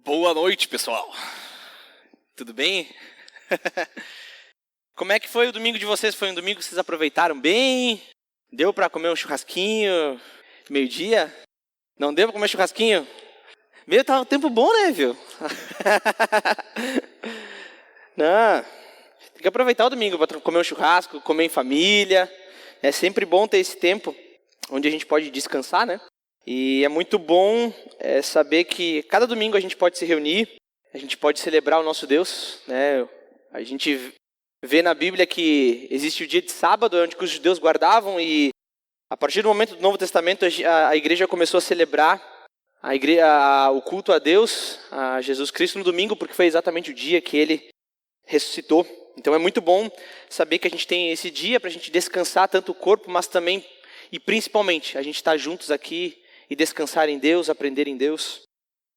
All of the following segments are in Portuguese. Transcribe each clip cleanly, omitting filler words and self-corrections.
Boa noite, pessoal. Tudo bem? Como é que foi o domingo de vocês? Foi um domingo que vocês aproveitaram bem? Deu para comer um churrasquinho meio-dia? Não deu para comer churrasquinho? Meu, tava um tempo bom, né, viu? Não, tem que aproveitar o domingo para comer um churrasco, comer em família. É sempre bom ter esse tempo onde a gente pode descansar, né? E é muito bom saber que cada domingo a gente pode se reunir, a gente pode celebrar o nosso Deus, né? A gente vê na Bíblia que existe o dia de sábado, onde os judeus guardavam, e a partir do momento do Novo Testamento a igreja começou a celebrar o culto a Deus, a Jesus Cristo, no domingo, porque foi exatamente o dia que ele ressuscitou. Então é muito bom saber que a gente tem esse dia para a gente descansar tanto o corpo, mas também e principalmente a gente estar juntos aqui e descansar em Deus, aprender em Deus.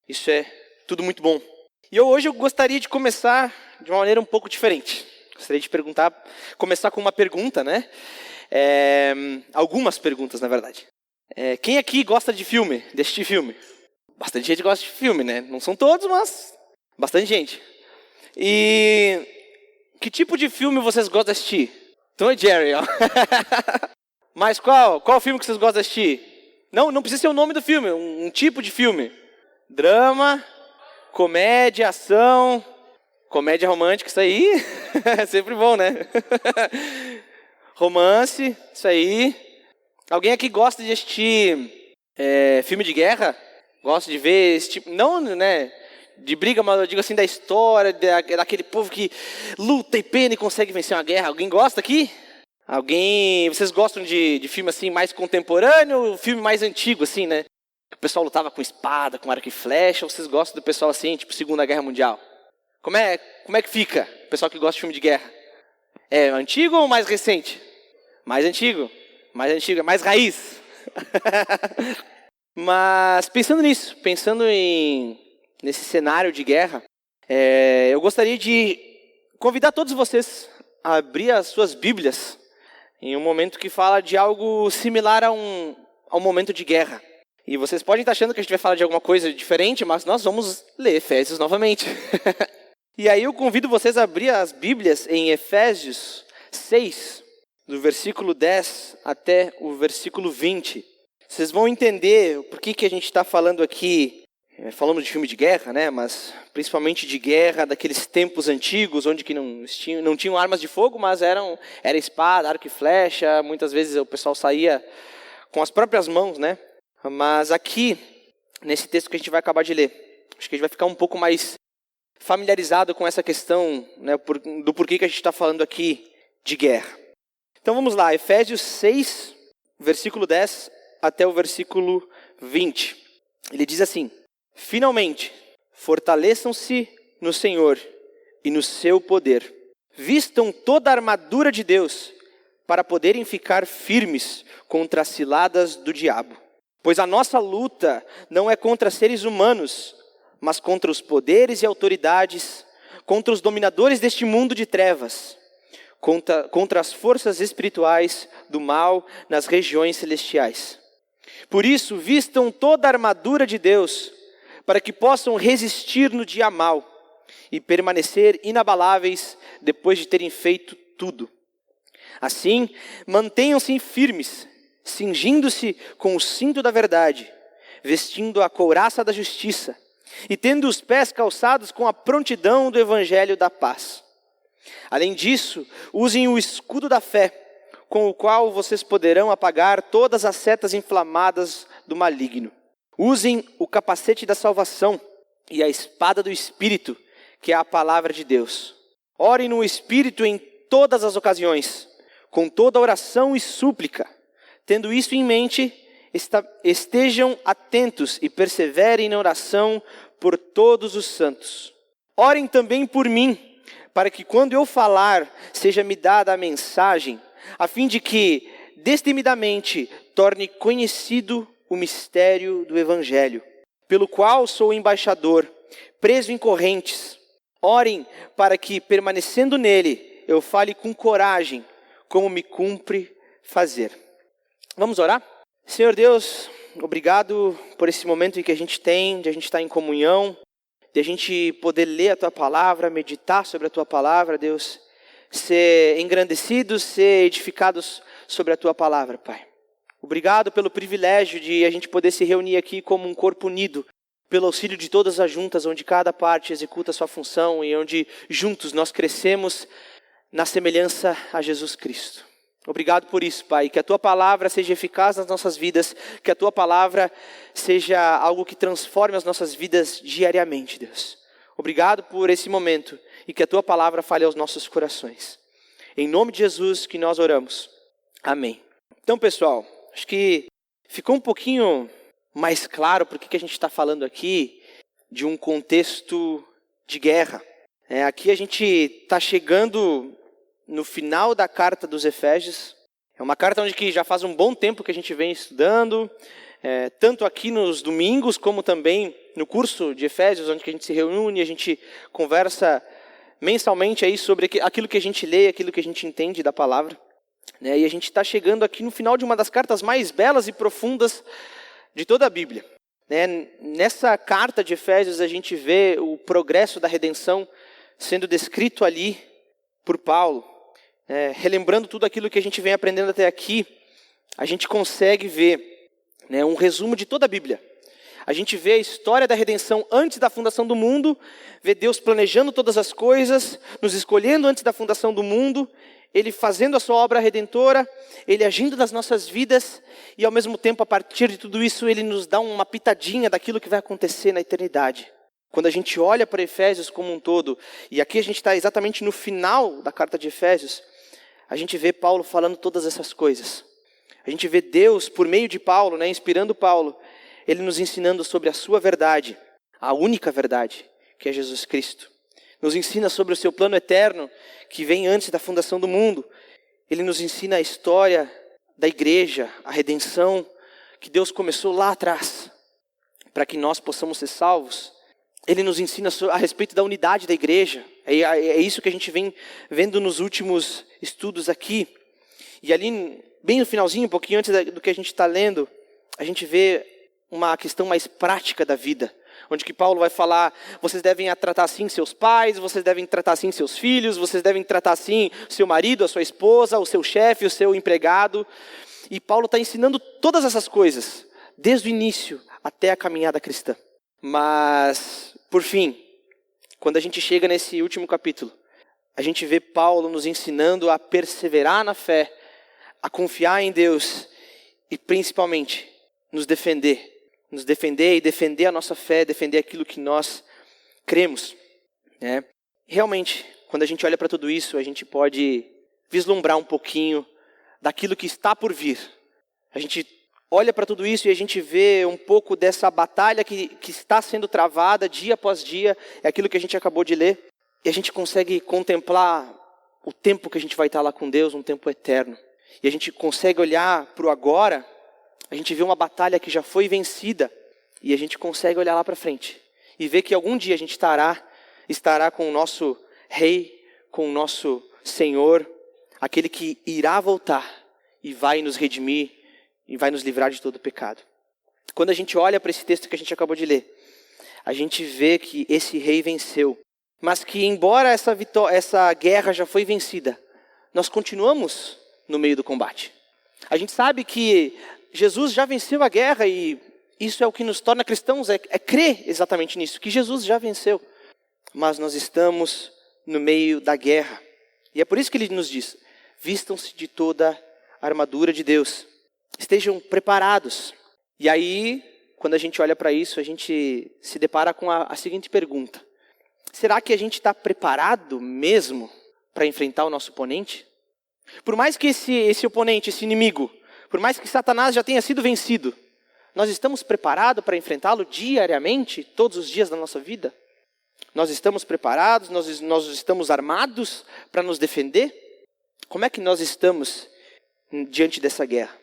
Isso é tudo muito bom. E hoje eu gostaria de começar de uma maneira um pouco diferente. Gostaria de começar com uma pergunta, né? Algumas perguntas, na verdade. Quem aqui gosta de filme, de assistir filme? Bastante gente gosta de filme, né? Não são todos, mas bastante gente. E que tipo de filme vocês gostam de assistir? Tom e Jerry, ó. Mas qual filme que vocês gostam de assistir? Não precisa ser o nome do filme, um tipo de filme. Drama, comédia, ação, comédia romântica, isso aí é sempre bom, né? Romance, isso aí. Alguém aqui gosta de assistir filme de guerra? Gosta de ver esse tipo, não, né, de briga, mas eu digo assim, da história, daquele povo que luta e pena e consegue vencer uma guerra. Alguém gosta aqui? Vocês gostam de filme assim mais contemporâneo ou filme mais antigo assim, né? O pessoal lutava com espada, com arco e flecha, ou vocês gostam do pessoal assim, tipo Segunda Guerra Mundial? Como é que fica o pessoal que gosta de filme de guerra? É antigo ou mais recente? Mais antigo, é mais raiz. Mas pensando nesse cenário de guerra, eu gostaria de convidar todos vocês a abrir as suas Bíblias em um momento que fala de algo similar a um momento de guerra. E vocês podem estar achando que a gente vai falar de alguma coisa diferente, mas nós vamos ler Efésios novamente. E aí eu convido vocês a abrir as Bíblias em Efésios 6, do versículo 10 até o versículo 20. Vocês vão entender por que a gente está falando aqui, falando de filme de guerra, né? Mas principalmente de guerra daqueles tempos antigos, onde que não tinham armas de fogo, mas era espada, arco e flecha. Muitas vezes o pessoal saía com as próprias mãos, né? Mas aqui, nesse texto que a gente vai acabar de ler, acho que a gente vai ficar um pouco mais familiarizado com essa questão, né, do porquê que a gente está falando aqui de guerra. Então vamos lá, Efésios 6, versículo 10 até o versículo 20. Ele diz assim: finalmente, fortaleçam-se no Senhor e no seu poder. Vistam toda a armadura de Deus para poderem ficar firmes contra as ciladas do diabo. Pois a nossa luta não é contra seres humanos, mas contra os poderes e autoridades, contra os dominadores deste mundo de trevas, contra as forças espirituais do mal nas regiões celestiais. Por isso, vistam toda a armadura de Deus, para que possam resistir no dia mau e permanecer inabaláveis depois de terem feito tudo. Assim, mantenham-se firmes, cingindo-se com o cinto da verdade, vestindo a couraça da justiça e tendo os pés calçados com a prontidão do evangelho da paz. Além disso, usem o escudo da fé, com o qual vocês poderão apagar todas as setas inflamadas do maligno. Usem o capacete da salvação e a espada do Espírito, que é a palavra de Deus. Orem no Espírito em todas as ocasiões, com toda oração e súplica. Tendo isso em mente, estejam atentos e perseverem na oração por todos os santos. Orem também por mim, para que quando eu falar, seja-me dada a mensagem, a fim de que, destemidamente, torne conhecido o mistério do Evangelho, pelo qual sou embaixador, preso em correntes. Orem para que, permanecendo nele, eu fale com coragem, como me cumpre fazer. Vamos orar? Senhor Deus, obrigado por esse momento em que a gente tem, de a gente estar em comunhão, de a gente poder ler a Tua palavra, meditar sobre a Tua palavra, Deus, ser engrandecidos, ser edificados sobre a Tua palavra, Pai. Obrigado pelo privilégio de a gente poder se reunir aqui como um corpo unido, pelo auxílio de todas as juntas, onde cada parte executa a sua função e onde juntos nós crescemos na semelhança a Jesus Cristo. Obrigado por isso, Pai, que a Tua palavra seja eficaz nas nossas vidas, que a Tua palavra seja algo que transforme as nossas vidas diariamente, Deus. Obrigado por esse momento e que a Tua palavra fale aos nossos corações. Em nome de Jesus que nós oramos. Amém. Então, pessoal, acho que ficou um pouquinho mais claro porque que a gente está falando aqui de um contexto de guerra. Aqui a gente está chegando no final da carta dos Efésios. É uma carta onde que já faz um bom tempo que a gente vem estudando, tanto aqui nos domingos como também no curso de Efésios, onde que a gente se reúne, a gente conversa mensalmente aí sobre aquilo que a gente lê, aquilo que a gente entende da palavra. E a gente está chegando aqui no final de uma das cartas mais belas e profundas de toda a Bíblia. Nessa carta de Efésios a gente vê o progresso da redenção sendo descrito ali por Paulo. Relembrando tudo aquilo que a gente vem aprendendo até aqui, a gente consegue ver um resumo de toda a Bíblia. A gente vê a história da redenção antes da fundação do mundo, vê Deus planejando todas as coisas, nos escolhendo antes da fundação do mundo, Ele fazendo a sua obra redentora, Ele agindo nas nossas vidas e ao mesmo tempo, a partir de tudo isso, Ele nos dá uma pitadinha daquilo que vai acontecer na eternidade. Quando a gente olha para Efésios como um todo, e aqui a gente está exatamente no final da carta de Efésios, a gente vê Paulo falando todas essas coisas. A gente vê Deus, por meio de Paulo, inspirando Paulo, Ele nos ensinando sobre a sua verdade, a única verdade, que é Jesus Cristo. Nos ensina sobre o seu plano eterno, que vem antes da fundação do mundo. Ele nos ensina a história da igreja, a redenção, que Deus começou lá atrás, para que nós possamos ser salvos. Ele nos ensina a respeito da unidade da igreja. É isso que a gente vem vendo nos últimos estudos aqui. E ali, bem no finalzinho, um pouquinho antes do que a gente está lendo, a gente vê uma questão mais prática da vida. Onde que Paulo vai falar, vocês devem tratar assim seus pais, vocês devem tratar assim seus filhos, vocês devem tratar assim seu marido, a sua esposa, o seu chefe, o seu empregado. E Paulo está ensinando todas essas coisas, desde o início até a caminhada cristã. Mas, por fim, quando a gente chega nesse último capítulo, a gente vê Paulo nos ensinando a perseverar na fé, a confiar em Deus e principalmente nos defender e defender a nossa fé, defender aquilo que nós cremos. Realmente, quando a gente olha para tudo isso, a gente pode vislumbrar um pouquinho daquilo que está por vir. A gente olha para tudo isso e a gente vê um pouco dessa batalha que está sendo travada dia após dia, é aquilo que a gente acabou de ler, e a gente consegue contemplar o tempo que a gente vai estar lá com Deus, um tempo eterno. E a gente consegue olhar para o agora, a gente vê uma batalha que já foi vencida, e a gente consegue olhar lá para frente, e ver que algum dia a gente estará com o nosso Rei, com o nosso Senhor, aquele que irá voltar, e vai nos redimir, e vai nos livrar de todo o pecado. Quando a gente olha para esse texto que a gente acabou de ler, a gente vê que esse rei venceu, mas que embora essa guerra já foi vencida, nós continuamos no meio do combate. A gente sabe que Jesus já venceu a guerra e isso é o que nos torna cristãos, é crer exatamente nisso, que Jesus já venceu. Mas nós estamos no meio da guerra. E é por isso que ele nos diz, vistam-se de toda a armadura de Deus. Estejam preparados. E aí, quando a gente olha para isso, a gente se depara com a seguinte pergunta. Será que a gente está preparado mesmo para enfrentar o nosso oponente? Por mais que esse oponente, esse inimigo, por mais que Satanás já tenha sido vencido, nós estamos preparados para enfrentá-lo diariamente, todos os dias da nossa vida? Nós estamos preparados, nós estamos armados para nos defender? Como é que nós estamos diante dessa guerra?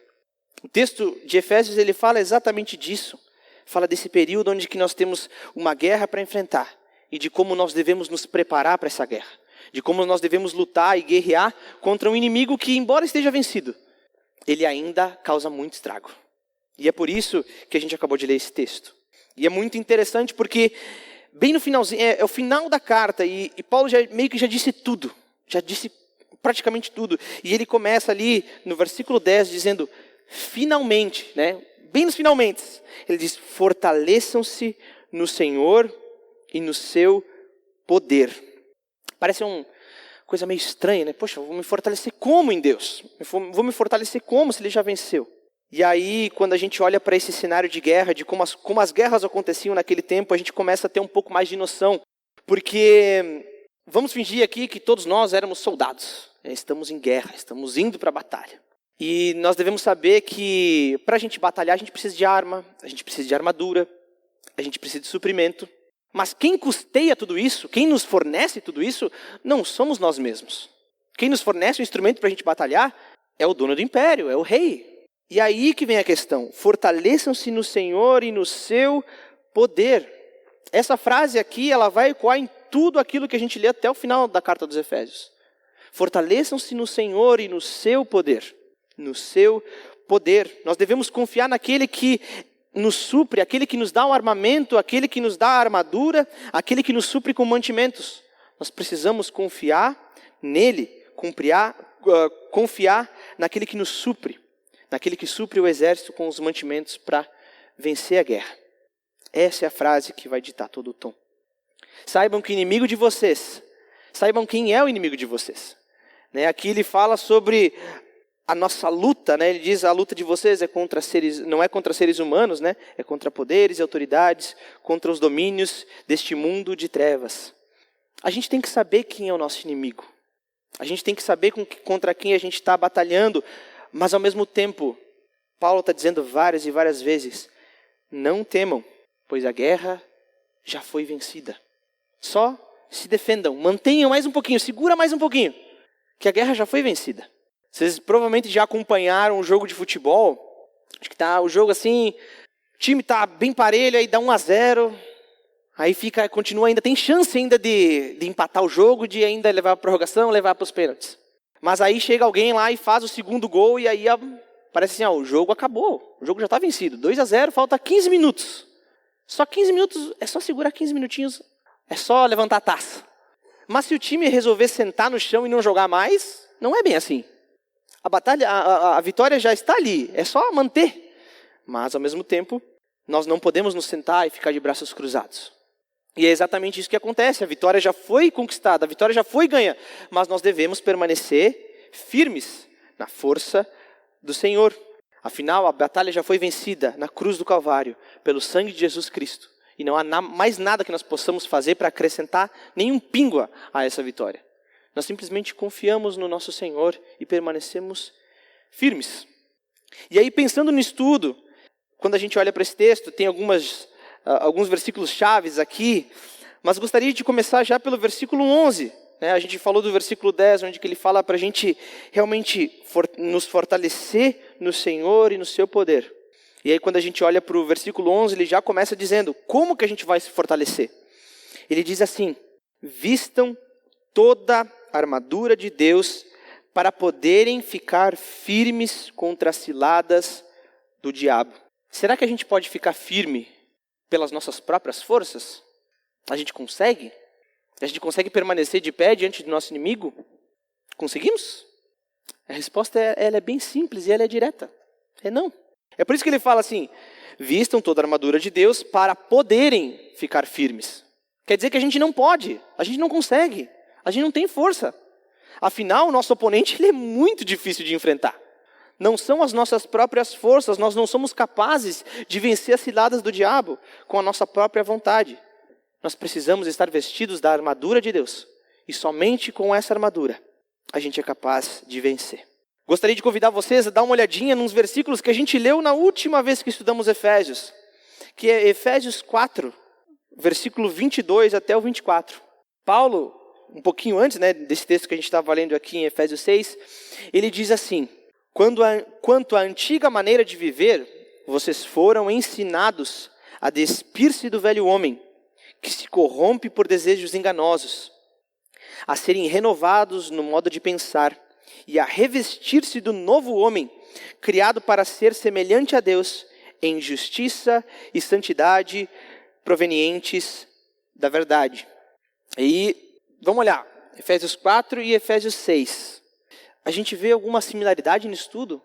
O texto de Efésios ele fala exatamente disso. Fala desse período onde que nós temos uma guerra para enfrentar e de como nós devemos nos preparar para essa guerra. De como nós devemos lutar e guerrear contra um inimigo que, embora esteja vencido, ele ainda causa muito estrago. E é por isso que a gente acabou de ler esse texto. E é muito interessante porque bem no finalzinho, é o final da carta, e Paulo meio que já disse tudo, já disse praticamente tudo. E ele começa ali no versículo 10 dizendo, finalmente, né? Bem nos finalmente, ele diz, fortaleçam-se no Senhor e no seu poder. Parece uma coisa meio estranha, né? Poxa, vou me fortalecer como em Deus? Vou me fortalecer como se ele já venceu? E aí, quando a gente olha para esse cenário de guerra, de como as guerras aconteciam naquele tempo, a gente começa a ter um pouco mais de noção. Porque vamos fingir aqui que todos nós éramos soldados. Estamos em guerra, estamos indo para a batalha. E nós devemos saber que para a gente batalhar, a gente precisa de arma, a gente precisa de armadura, a gente precisa de suprimento. Mas quem custeia tudo isso, quem nos fornece tudo isso, não somos nós mesmos. Quem nos fornece o instrumento para a gente batalhar é o dono do império, é o rei. E aí que vem a questão, fortaleçam-se no Senhor e no seu poder. Essa frase aqui, ela vai ecoar em tudo aquilo que a gente lê até o final da carta dos Efésios. Fortaleçam-se no Senhor e no seu poder. No seu poder. Nós devemos confiar naquele que nos supre, aquele que nos dá o armamento, aquele que nos dá a armadura, aquele que nos supre com mantimentos. Nós precisamos confiar nele, confiar naquele que nos supre, naquele que supre o exército com os mantimentos para vencer a guerra. Essa é a frase que vai ditar todo o tom. Saibam que inimigo de vocês, saibam quem é o inimigo de vocês. Aqui ele fala sobre a nossa luta, ele diz a luta de vocês é contra seres, não é contra seres humanos, é contra poderes e autoridades, contra os domínios deste mundo de trevas. A gente tem que saber quem é o nosso inimigo. A gente tem que saber contra quem a gente está batalhando, mas ao mesmo tempo, Paulo está dizendo várias e várias vezes, não temam, pois a guerra já foi vencida. Só se defendam, mantenham mais um pouquinho, segura mais um pouquinho, que a guerra já foi vencida. Vocês provavelmente já acompanharam um jogo de futebol, acho que tá o jogo assim, o time tá bem parelho, aí dá 1-0, aí continua ainda, tem chance ainda de empatar o jogo, de ainda levar a prorrogação, levar para os pênaltis. Mas aí chega alguém lá e faz o segundo gol e aí parece assim, o jogo acabou, o jogo já está vencido, 2-0, falta 15 minutos. Só 15 minutos, é só segurar 15 minutinhos, é só levantar a taça. Mas se o time resolver sentar no chão e não jogar mais, não é bem assim. A batalha, a vitória já está ali, é só manter. Mas ao mesmo tempo, nós não podemos nos sentar e ficar de braços cruzados. E é exatamente isso que acontece, a vitória já foi conquistada, a vitória já foi ganha. Mas nós devemos permanecer firmes na força do Senhor. Afinal, a batalha já foi vencida na cruz do Calvário, pelo sangue de Jesus Cristo. E não há mais nada que nós possamos fazer para acrescentar nenhum pingo a essa vitória. Nós simplesmente confiamos no nosso Senhor e permanecemos firmes. E aí, pensando nisso tudo, quando a gente olha para esse texto, tem alguns versículos chaves aqui, mas gostaria de começar já pelo versículo 11. A gente falou do versículo 10, onde que ele fala para a gente realmente nos fortalecer no Senhor e no seu poder. E aí, quando a gente olha para o versículo 11, ele já começa dizendo como que a gente vai se fortalecer. Ele diz assim, vistam toda a armadura de Deus para poderem ficar firmes contra as ciladas do diabo. Será que a gente pode ficar firme pelas nossas próprias forças? A gente consegue? A gente consegue permanecer de pé diante do nosso inimigo? Conseguimos? A resposta ela é bem simples e ela é direta. É não. É por isso que ele fala assim, vistam toda a armadura de Deus para poderem ficar firmes. Quer dizer que a gente não pode, a gente não consegue, a gente não tem força. Afinal, o nosso oponente ele é muito difícil de enfrentar. Não são as nossas próprias forças, nós não somos capazes de vencer as ciladas do diabo com a nossa própria vontade. Nós precisamos estar vestidos da armadura de Deus. E somente com essa armadura a gente é capaz de vencer. Gostaria de convidar vocês a dar uma olhadinha nos versículos que a gente leu na última vez que estudamos Efésios. Que é Efésios 4, versículo 22 até o 24. Paulo, um pouquinho antes desse texto que a gente estava lendo aqui em Efésios 6, ele diz assim, quanto à antiga maneira de viver, vocês foram ensinados a despir-se do velho homem, que se corrompe por desejos enganosos, a serem renovados no modo de pensar e a revestir-se do novo homem, criado para ser semelhante a Deus em justiça e santidade provenientes da verdade. E vamos olhar, Efésios 4 e Efésios 6. A gente vê alguma similaridade nisso tudo?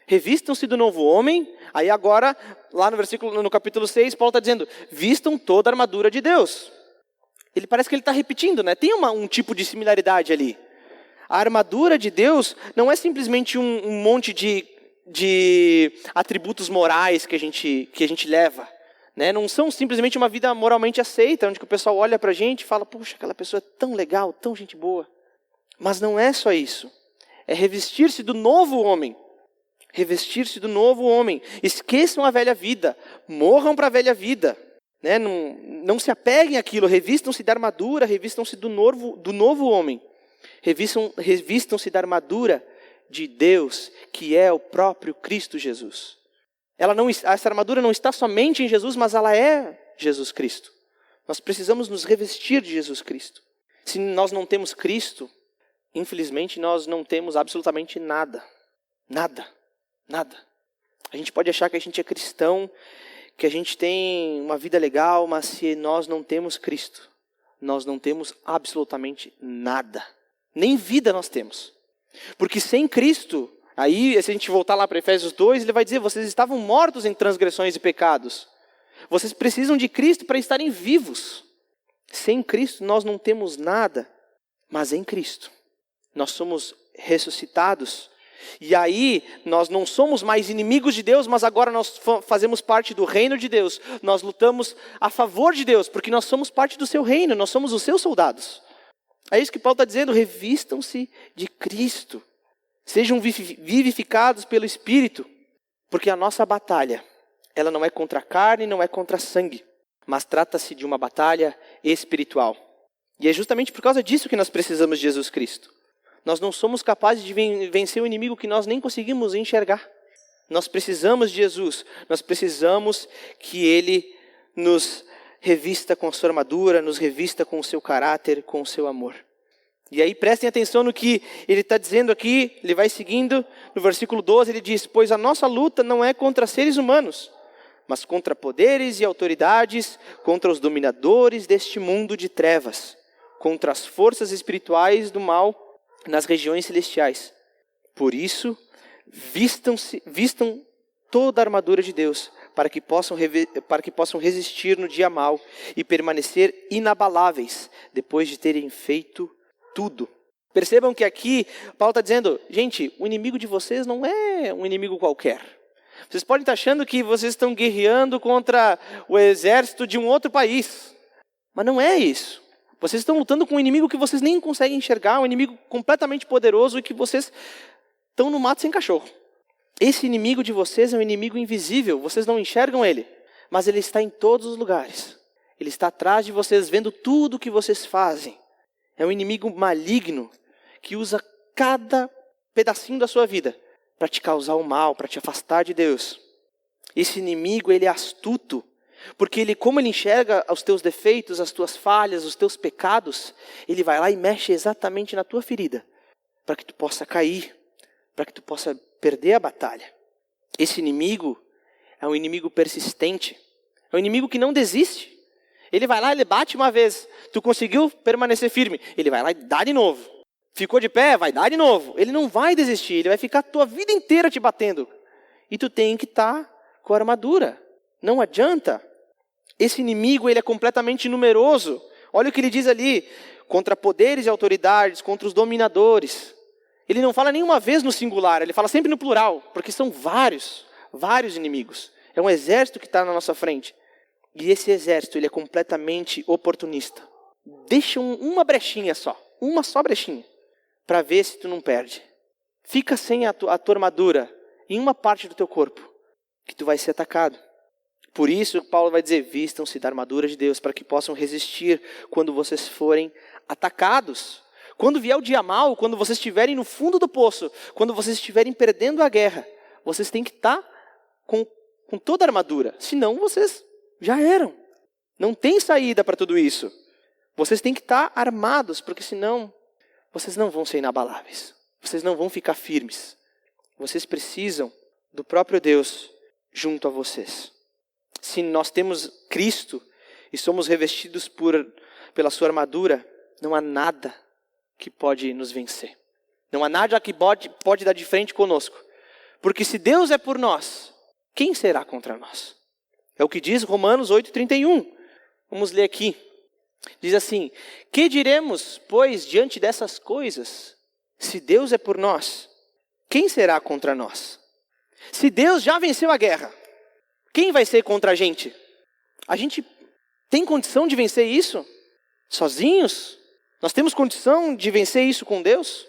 Revistam-se do novo homem. Aí agora, lá no capítulo 6, Paulo está dizendo, vistam toda a armadura de Deus. Ele parece que ele está repetindo, né? Tem um tipo de similaridade ali. A armadura de Deus não é simplesmente um monte de atributos morais que a gente leva. Né? Não são simplesmente uma vida moralmente aceita, onde o pessoal olha para a gente e fala, puxa, aquela pessoa é tão legal, tão gente boa. Mas não é só isso. É revestir-se do novo homem. Revestir-se do novo homem. Esqueçam a velha vida. Morram para a velha vida. Né? Não se apeguem àquilo. Revistam-se da armadura. Revistam-se do novo homem. Revistam-se da armadura de Deus, que é o próprio Cristo Jesus. Essa armadura não está somente em Jesus, mas ela é Jesus Cristo. Nós precisamos nos revestir de Jesus Cristo. Se nós não temos Cristo, infelizmente nós não temos absolutamente nada. Nada. Nada. A gente pode achar que a gente é cristão, que a gente tem uma vida legal, mas se nós não temos Cristo, nós não temos absolutamente nada. Nem vida nós temos. Porque sem Cristo, aí se a gente voltar lá para Efésios 2, ele vai dizer, vocês estavam mortos em transgressões e pecados. Vocês precisam de Cristo para estarem vivos. Sem Cristo nós não temos nada, mas em Cristo nós somos ressuscitados. E aí, nós não somos mais inimigos de Deus, mas agora nós fazemos parte do reino de Deus. Nós lutamos a favor de Deus, porque nós somos parte do seu reino, nós somos os seus soldados. É isso que Paulo está dizendo, revistam-se de Cristo. Sejam vivificados pelo Espírito, porque a nossa batalha, ela não é contra a carne, não é contra sangue, mas trata-se de uma batalha espiritual. E é justamente por causa disso que nós precisamos de Jesus Cristo. Nós não somos capazes de vencer um inimigo que nós nem conseguimos enxergar. Nós precisamos de Jesus. Nós precisamos que Ele nos revista com a sua armadura, nos revista com o seu caráter, com o seu amor. E aí prestem atenção no que ele está dizendo aqui, ele vai seguindo, no versículo 12 ele diz, pois a nossa luta não é contra seres humanos, mas contra poderes e autoridades, contra os dominadores deste mundo de trevas, contra as forças espirituais do mal nas regiões celestiais. Por isso, vistam toda a armadura de Deus, para que possam resistir no dia mau e permanecer inabaláveis, depois de terem feito tudo. Percebam que aqui, Paulo está dizendo, gente, o inimigo de vocês não é um inimigo qualquer. Vocês podem estar achando que vocês estão guerreando contra o exército de um outro país, mas não é isso. Vocês estão lutando com um inimigo que vocês nem conseguem enxergar, um inimigo completamente poderoso e que vocês estão no mato sem cachorro. Esse inimigo de vocês é um inimigo invisível, vocês não enxergam ele, mas ele está em todos os lugares. Ele está atrás de vocês, vendo tudo o que vocês fazem. É um inimigo maligno que usa cada pedacinho da sua vida para te causar o mal, para te afastar de Deus. Esse inimigo, ele é astuto. Porque como ele enxerga os teus defeitos, as tuas falhas, os teus pecados, ele vai lá e mexe exatamente na tua ferida, para que tu possa cair, para que tu possa perder a batalha. Esse inimigo é um inimigo persistente, é um inimigo que não desiste. Ele vai lá, ele bate uma vez, tu conseguiu permanecer firme, ele vai lá e dá de novo. Ficou de pé, vai dar de novo. Ele não vai desistir, ele vai ficar a tua vida inteira te batendo. E tu tem que estar com a armadura, não adianta. Esse inimigo, ele é completamente numeroso. Olha o que ele diz ali, contra poderes e autoridades, contra os dominadores. Ele não fala nenhuma vez no singular, ele fala sempre no plural, porque são vários inimigos. É um exército que está na nossa frente. E esse exército, ele é completamente oportunista. Deixa uma brechinha só, uma só brechinha, para ver se tu não perde. Fica sem a tua armadura em uma parte do teu corpo, que tu vai ser atacado. Por isso, Paulo vai dizer, vistam-se da armadura de Deus, para que possam resistir quando vocês forem atacados. Quando vier o dia mau, quando vocês estiverem no fundo do poço, quando vocês estiverem perdendo a guerra, vocês têm que estar com toda a armadura, senão vocês já eram. Não tem saída para tudo isso. Vocês têm que estar armados, porque senão vocês não vão ser inabaláveis. Vocês não vão ficar firmes. Vocês precisam do próprio Deus junto a vocês. Se nós temos Cristo e somos revestidos pela sua armadura, não há nada que pode nos vencer. Não há nada que pode dar de frente conosco. Porque se Deus é por nós, quem será contra nós? É o que diz Romanos 8:31. Vamos ler aqui. Diz assim: que diremos, pois, diante dessas coisas? Se Deus é por nós, quem será contra nós? Se Deus já venceu a guerra, quem vai ser contra a gente? A gente tem condição de vencer isso sozinhos? Nós temos condição de vencer isso com Deus?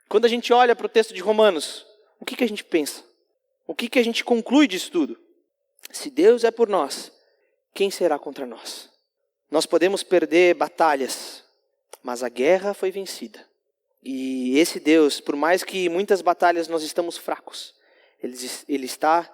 Quando a gente olha para o texto de Romanos, o que a gente pensa? O que a gente conclui disso tudo? Se Deus é por nós, quem será contra nós? Nós podemos perder batalhas, mas a guerra foi vencida. E esse Deus, por mais que muitas batalhas nós estamos fracos, Ele está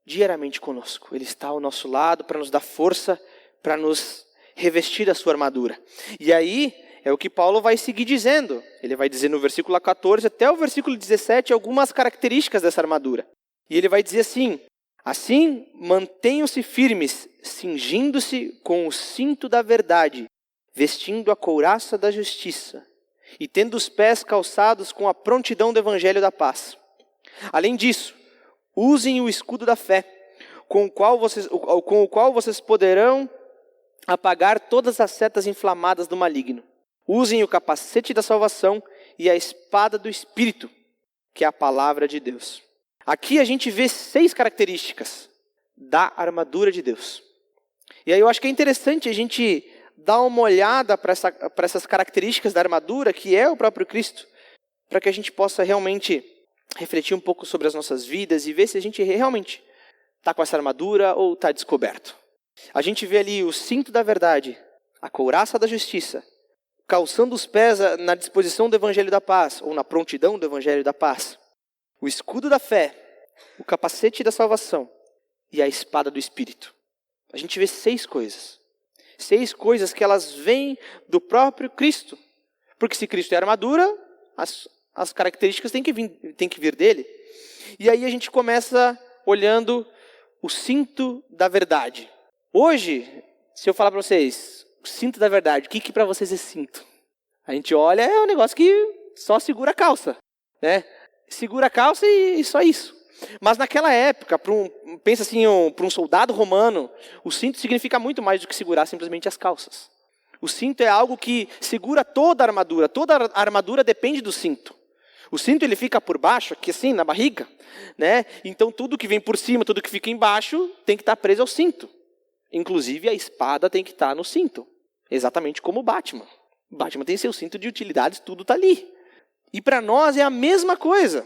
diariamente conosco. Ele está ao nosso lado para nos dar força, para nos revestir da sua armadura. E aí é o que Paulo vai seguir dizendo. Ele vai dizer no versículo 14 até o versículo 17 algumas características dessa armadura. E ele vai dizer assim: assim, mantenham-se firmes, cingindo-se com o cinto da verdade, vestindo a couraça da justiça, e tendo os pés calçados com a prontidão do evangelho da paz. Além disso, usem o escudo da fé, com o qual vocês poderão apagar todas as setas inflamadas do maligno. Usem o capacete da salvação e a espada do Espírito, que é a palavra de Deus. Aqui a gente vê 6 características da armadura de Deus. E aí eu acho que é interessante a gente dar uma olhada para essas características da armadura, que é o próprio Cristo, para que a gente possa realmente refletir um pouco sobre as nossas vidas e ver se a gente realmente está com essa armadura ou está descoberto. A gente vê ali o cinto da verdade, a couraça da justiça, calçando os pés na disposição do evangelho da paz, ou na prontidão do evangelho da paz, o escudo da fé, o capacete da salvação e a espada do Espírito. A gente vê 6 coisas. 6 coisas que elas vêm do próprio Cristo. Porque se Cristo é armadura, as características têm que vir dele. E aí a gente começa olhando o cinto da verdade. Hoje, se eu falar para vocês, o cinto da verdade, o que para vocês é cinto? A gente olha, é um negócio que só segura a calça, né? Segura a calça e só isso. Mas naquela época, pensa assim, para um soldado romano, o cinto significa muito mais do que segurar simplesmente as calças. O cinto é algo que segura toda a armadura. Toda a armadura depende do cinto. O cinto ele fica por baixo, aqui assim, na barriga, né? Então tudo que vem por cima, tudo que fica embaixo, tem que estar preso ao cinto. Inclusive a espada tem que estar no cinto. Exatamente como o Batman. O Batman tem seu cinto de utilidades, tudo está ali. E para nós é a mesma coisa.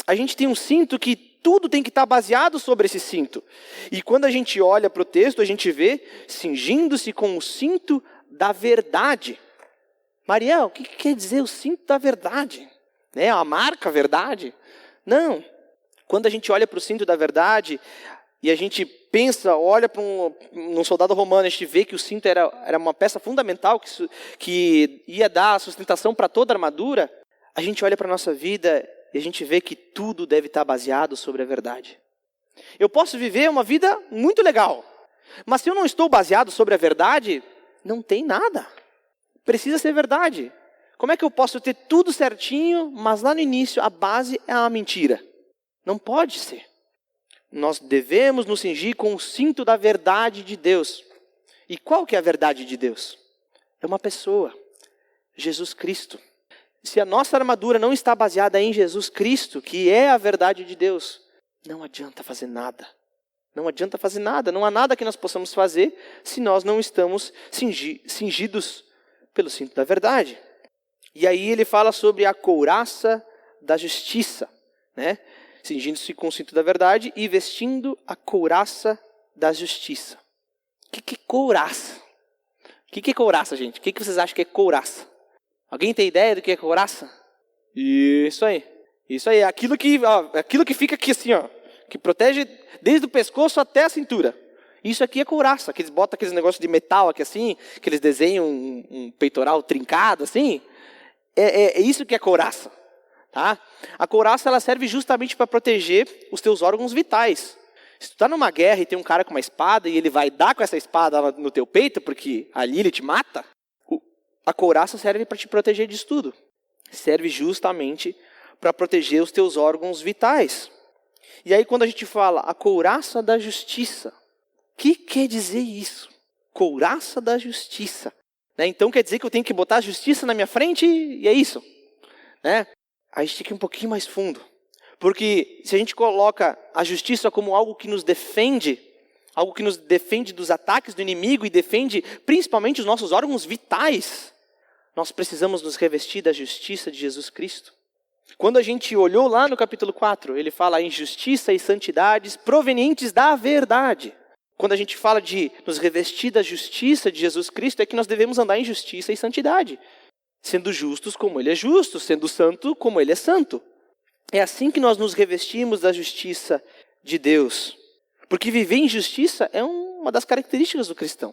A gente tem um cinto que tudo tem que estar baseado sobre esse cinto. E quando a gente olha para o texto, a gente vê cingindo-se com o cinto da verdade. Mariel, o que quer dizer o cinto da verdade? Né? A marca verdade? Não. Quando a gente olha para o cinto da verdade e a gente pensa, olha para um soldado romano, a gente vê que o cinto era uma peça fundamental que ia dar sustentação para toda a armadura. A gente olha para a nossa vida e a gente vê que tudo deve estar baseado sobre a verdade. Eu posso viver uma vida muito legal, mas se eu não estou baseado sobre a verdade, não tem nada. Precisa ser verdade. Como é que eu posso ter tudo certinho, mas lá no início a base é uma mentira? Não pode ser. Nós devemos nos cingir com o cinto da verdade de Deus. E qual que é a verdade de Deus? É uma pessoa, Jesus Cristo. Se a nossa armadura não está baseada em Jesus Cristo, que é a verdade de Deus, não adianta fazer nada. Não adianta fazer nada. Não há nada que nós possamos fazer se nós não estamos cingidos pelo cinto da verdade. E aí ele fala sobre a couraça da justiça, né? Cingindo-se com o cinto da verdade e vestindo a couraça da justiça. O que é couraça? O que é couraça, gente? O que vocês acham que é couraça? Alguém tem ideia do que é couraça? Isso aí. Isso aí. Aquilo que fica aqui assim, ó, que protege desde o pescoço até a cintura. Isso aqui é couraça. Que eles botam aqueles negócios de metal aqui assim, que eles desenham um peitoral trincado assim. É isso que é couraça. Tá? A couraça ela serve justamente para proteger os teus órgãos vitais. Se tu tá numa guerra e tem um cara com uma espada e ele vai dar com essa espada no teu peito, porque ali ele te mata, a couraça serve para te proteger disso tudo. Serve justamente para proteger os teus órgãos vitais. E aí quando a gente fala a couraça da justiça, o que quer dizer isso? Couraça da justiça. Né? Então quer dizer que eu tenho que botar a justiça na minha frente e é isso. Né? A gente tem que ir um pouquinho mais fundo. Porque se a gente coloca a justiça como algo que nos defende dos ataques do inimigo e defende principalmente os nossos órgãos vitais, nós precisamos nos revestir da justiça de Jesus Cristo. Quando a gente olhou lá no capítulo 4, ele fala em justiça e santidades provenientes da verdade. Quando a gente fala de nos revestir da justiça de Jesus Cristo, é que nós devemos andar em justiça e santidade. Sendo justos como ele é justo, sendo santo como ele é santo. É assim que nós nos revestimos da justiça de Deus. Porque viver em justiça é uma das características do cristão.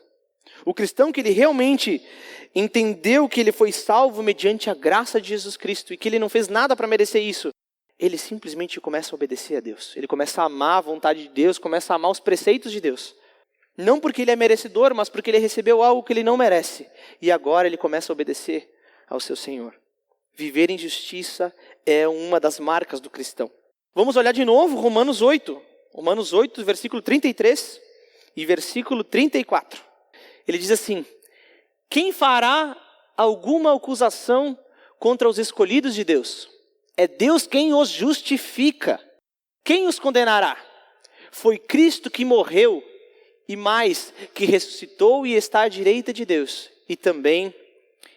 O cristão que ele realmente entendeu que ele foi salvo mediante a graça de Jesus Cristo e que ele não fez nada para merecer isso, ele simplesmente começa a obedecer a Deus. Ele começa a amar a vontade de Deus, começa a amar os preceitos de Deus. Não porque ele é merecedor, mas porque ele recebeu algo que ele não merece. E agora ele começa a obedecer ao seu Senhor. Viver em justiça é uma das marcas do cristão. Vamos olhar de novo Romanos 8. Romanos 8, versículo 33 e versículo 34. Ele diz assim: quem fará alguma acusação contra os escolhidos de Deus? É Deus quem os justifica. Quem os condenará? Foi Cristo que morreu e mais, que ressuscitou e está à direita de Deus e também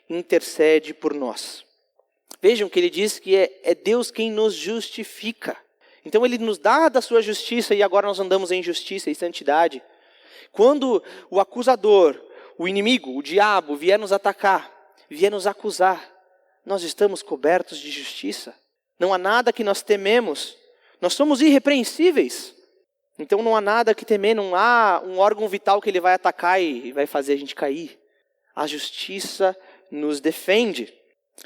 intercede por nós. Vejam que ele diz que é Deus quem nos justifica. Então ele nos dá da sua justiça e agora nós andamos em justiça e santidade. Quando o acusador, o inimigo, o diabo vier nos atacar, vier nos acusar, nós estamos cobertos de justiça. Não há nada que nós tememos. Nós somos irrepreensíveis. Então não há nada que temer, não há um órgão vital que ele vai atacar e vai fazer a gente cair. A justiça nos defende.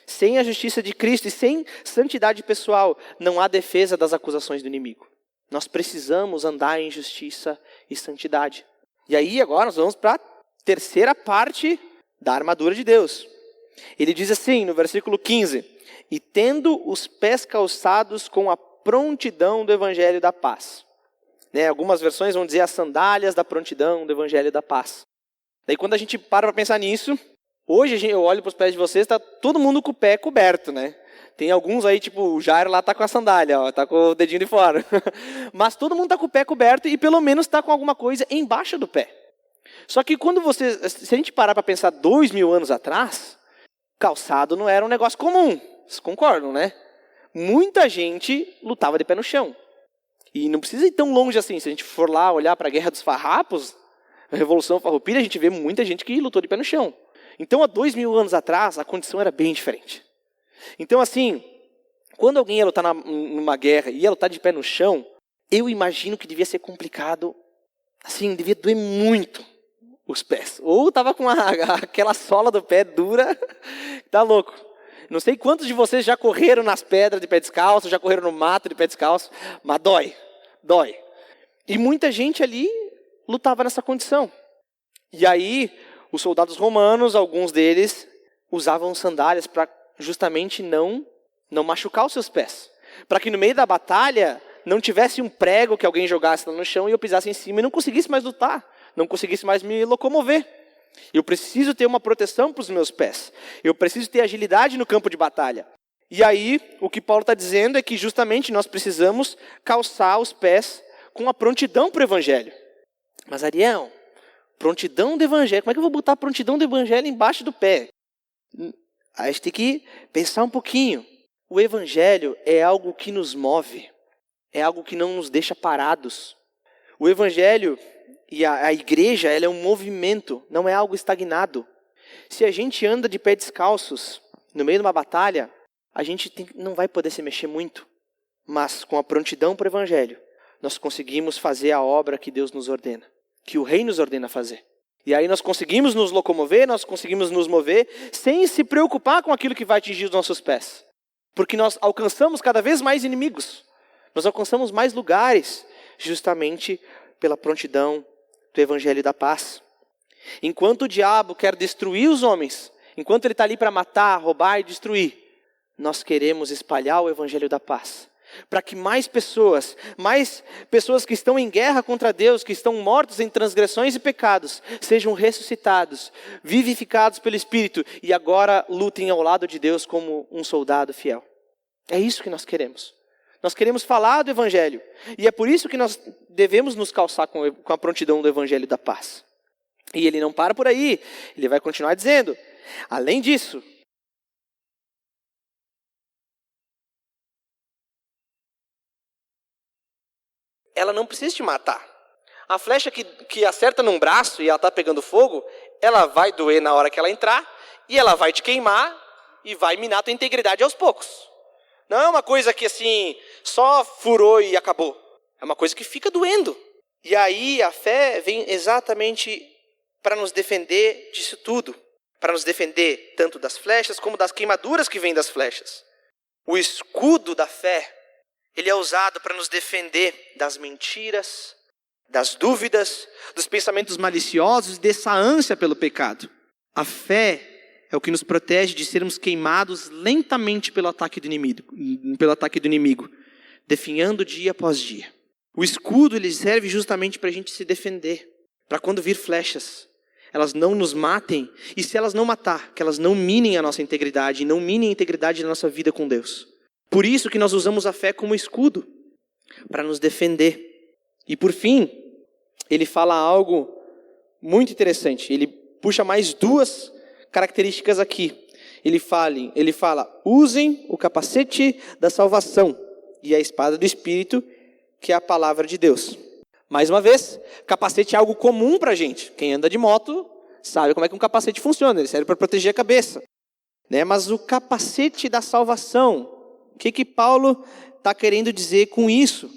Sem a justiça de Cristo e sem santidade pessoal, não há defesa das acusações do inimigo. Nós precisamos andar em justiça e santidade. E aí agora nós vamos para a terceira parte da armadura de Deus. Ele diz assim no versículo 15: e tendo os pés calçados com a prontidão do evangelho da paz. Algumas versões vão dizer as sandálias da prontidão do evangelho da paz. Daí quando a gente para pensar nisso, hoje eu olho para os pés de vocês, está todo mundo com o pé coberto, né? Tem alguns aí, tipo o Jairo lá está com a sandália, está com o dedinho de fora. Mas todo mundo está com o pé coberto e pelo menos está com alguma coisa embaixo do pé. Só que se a gente parar para pensar 2000 anos atrás, calçado não era um negócio comum. Vocês concordam, né? Muita gente lutava de pé no chão. E não precisa ir tão longe assim. Se a gente for lá olhar para a Guerra dos Farrapos, a Revolução Farroupilha, a gente vê muita gente que lutou de pé no chão. Então, há 2000 anos atrás, a condição era bem diferente. Então, assim, quando alguém ia lutar numa guerra e ia lutar de pé no chão, eu imagino que devia ser complicado, assim, devia doer muito os pés. Ou estava com aquela sola do pé dura, tá louco. Não sei quantos de vocês já correram nas pedras de pé descalço, já correram no mato de pé descalço, mas dói. E muita gente ali lutava nessa condição. E aí, os soldados romanos, alguns deles, usavam sandálias para justamente não machucar os seus pés. Para que no meio da batalha não tivesse um prego que alguém jogasse lá no chão e eu pisasse em cima e não conseguisse mais lutar, não conseguisse mais me locomover. Eu preciso ter uma proteção para os meus pés. Eu preciso ter agilidade no campo de batalha. E aí, o que Paulo está dizendo é que justamente nós precisamos calçar os pés com a prontidão para o evangelho. Mas Ariel, prontidão do evangelho, como é que eu vou botar a prontidão do evangelho embaixo do pé? A gente tem que pensar um pouquinho. O evangelho é algo que nos move. É algo que não nos deixa parados. O evangelho e a igreja, ela é um movimento, não é algo estagnado. Se a gente anda de pé descalços no meio de uma batalha, a gente não vai poder se mexer muito. Mas com a prontidão para o evangelho, nós conseguimos fazer a obra que Deus nos ordena, que o rei nos ordena fazer. E aí nós conseguimos nos locomover, nós conseguimos nos mover, sem se preocupar com aquilo que vai atingir os nossos pés. Porque nós alcançamos cada vez mais inimigos. Nós alcançamos mais lugares. justamente pela prontidão do evangelho da paz. Enquanto o diabo quer destruir os homens, enquanto ele está ali para matar, roubar e destruir, nós queremos espalhar o evangelho da paz. Para que mais pessoas que estão em guerra contra Deus, que estão mortos em transgressões e pecados, sejam ressuscitados, vivificados pelo Espírito e agora lutem ao lado de Deus como um soldado fiel. É isso que nós queremos. Nós queremos falar do evangelho. E é por isso que nós devemos nos calçar com a prontidão do evangelho da paz. E ele não para por aí. Ele vai continuar dizendo, além disso, ela não precisa te matar. A flecha que acerta num braço e ela está pegando fogo, ela vai doer na hora que ela entrar, e ela vai te queimar e vai minar a tua integridade aos poucos. Não é uma coisa que assim, só furou e acabou. É uma coisa que fica doendo. E aí a fé vem exatamente para nos defender disso tudo. Para nos defender tanto das flechas como das queimaduras que vêm das flechas. O escudo da fé, ele é usado para nos defender das mentiras, das dúvidas, dos pensamentos maliciosos, dessa ânsia pelo pecado. A fé é o que nos protege de sermos queimados lentamente pelo ataque do inimigo, definhando dia após dia. O escudo ele serve justamente para a gente se defender, para quando vir flechas, elas não nos matem, e se elas não matar, que elas não minem a nossa integridade, e não minem a integridade da nossa vida com Deus. Por isso que nós usamos a fé como escudo, para nos defender. E por fim, ele fala algo muito interessante. Ele puxa mais duas características aqui. Ele fala, usem o capacete da salvação e a espada do Espírito, que é a palavra de Deus. Mais uma vez, capacete é algo comum para a gente. Quem anda de moto sabe como é que um capacete funciona. Ele serve para proteger a cabeça. Mas o capacete da salvação, o que Paulo está querendo dizer com isso?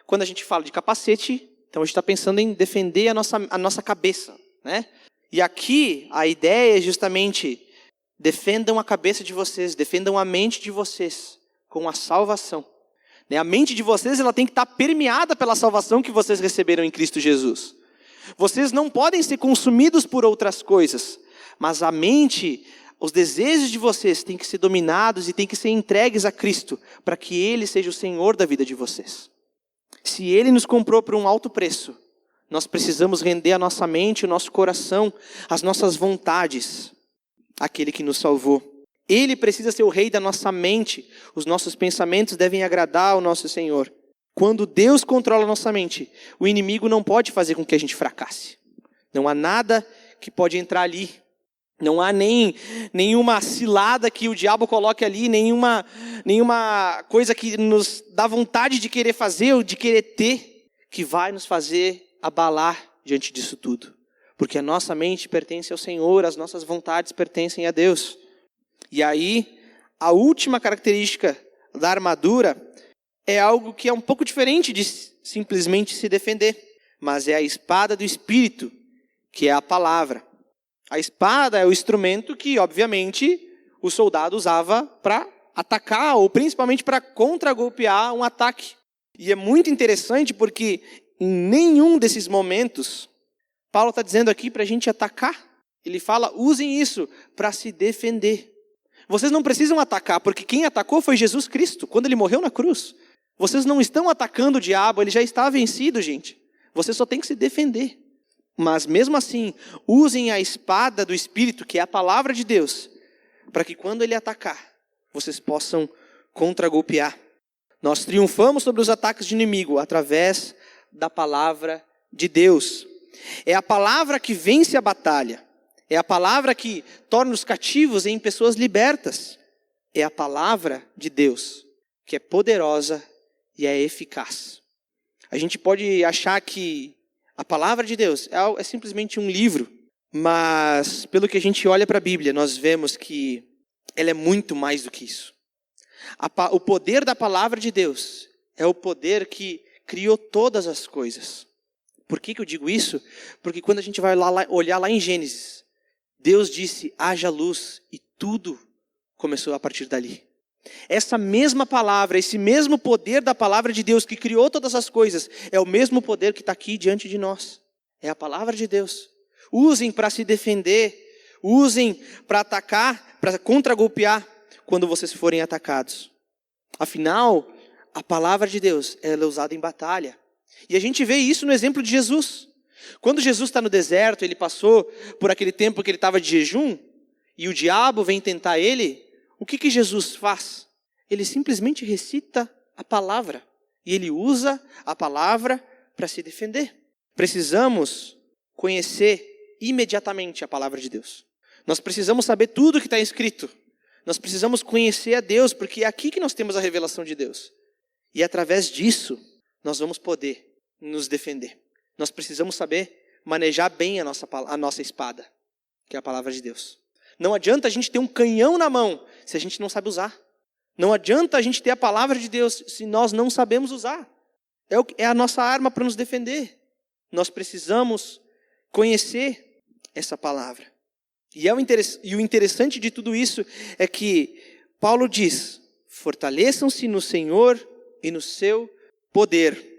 Quando a gente fala de capacete, então a gente está pensando em defender a nossa cabeça. E aqui a ideia é justamente, defendam a cabeça de vocês, defendam a mente de vocês com a salvação. A mente de vocês ela tem que estar permeada pela salvação que vocês receberam em Cristo Jesus. Vocês não podem ser consumidos por outras coisas, mas a mente, os desejos de vocês têm que ser dominados e têm que ser entregues a Cristo, para que Ele seja o Senhor da vida de vocês. Se Ele nos comprou por um alto preço, nós precisamos render a nossa mente, o nosso coração, as nossas vontades, àquele que nos salvou. Ele precisa ser o rei da nossa mente, os nossos pensamentos devem agradar ao nosso Senhor. Quando Deus controla a nossa mente, o inimigo não pode fazer com que a gente fracasse. Não há nada que pode entrar ali. Não há nenhuma cilada que o diabo coloque ali, nenhuma coisa que nos dá vontade de querer fazer ou de querer ter, que vai nos fazer abalar diante disso tudo. Porque a nossa mente pertence ao Senhor, as nossas vontades pertencem a Deus. E aí, a última característica da armadura é algo que é um pouco diferente de simplesmente se defender, mas é a espada do Espírito, que é a palavra. A espada é o instrumento que, obviamente, o soldado usava para atacar, ou principalmente para contragolpear um ataque. E é muito interessante porque em nenhum desses momentos, Paulo está dizendo aqui para a gente atacar. Ele fala, usem isso para se defender. Vocês não precisam atacar, porque quem atacou foi Jesus Cristo, quando Ele morreu na cruz. Vocês não estão atacando o diabo, ele já está vencido, gente. Você só tem que se defender. Mas mesmo assim, usem a espada do Espírito, que é a palavra de Deus, para que quando Ele atacar, vocês possam contragolpear. Nós triunfamos sobre os ataques do inimigo através da palavra de Deus. É a palavra que vence a batalha. É a palavra que torna os cativos em pessoas libertas. É a palavra de Deus, que é poderosa e é eficaz. A gente pode achar que a palavra de Deus é simplesmente um livro, mas pelo que a gente olha para a Bíblia, nós vemos que ela é muito mais do que isso. O poder da palavra de Deus é o poder que criou todas as coisas. Por que eu digo isso? Porque quando a gente vai olhar lá em Gênesis, Deus disse, haja luz, e tudo começou a partir dali. Essa mesma palavra, esse mesmo poder da palavra de Deus que criou todas as coisas, é o mesmo poder que está aqui diante de nós. É a palavra de Deus. Usem para se defender, usem para atacar, para contragolpear quando vocês forem atacados. Afinal, a palavra de Deus, ela é usada em batalha. E a gente vê isso no exemplo de Jesus. Quando Jesus está no deserto, ele passou por aquele tempo que ele estava de jejum, e o diabo vem tentar ele, o que Jesus faz? Ele simplesmente recita a palavra. E ele usa a palavra para se defender. Precisamos conhecer imediatamente a palavra de Deus. Nós precisamos saber tudo o que está escrito. Nós precisamos conhecer a Deus, porque é aqui que nós temos a revelação de Deus. E através disso, nós vamos poder nos defender. Nós precisamos saber manejar bem a nossa espada, que é a palavra de Deus. Não adianta a gente ter um canhão na mão se a gente não sabe usar. Não adianta a gente ter a palavra de Deus se nós não sabemos usar. É a nossa arma para nos defender. Nós precisamos conhecer essa palavra. E o interessante de tudo isso é que Paulo diz: fortaleçam-se no Senhor e no seu poder.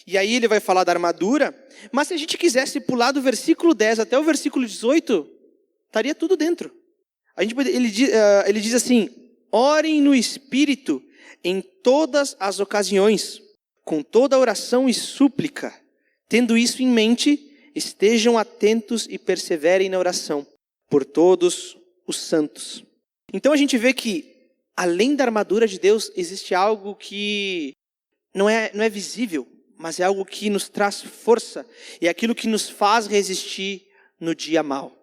E aí ele vai falar da armadura, mas se a gente quisesse pular do versículo 10 até o versículo 18, estaria tudo dentro. Ele diz assim: orem no Espírito em todas as ocasiões, com toda oração e súplica. Tendo isso em mente, estejam atentos e perseverem na oração por todos os santos. Então a gente vê que, além da armadura de Deus, existe algo que não é visível, mas é algo que nos traz força, e é aquilo que nos faz resistir no dia mau.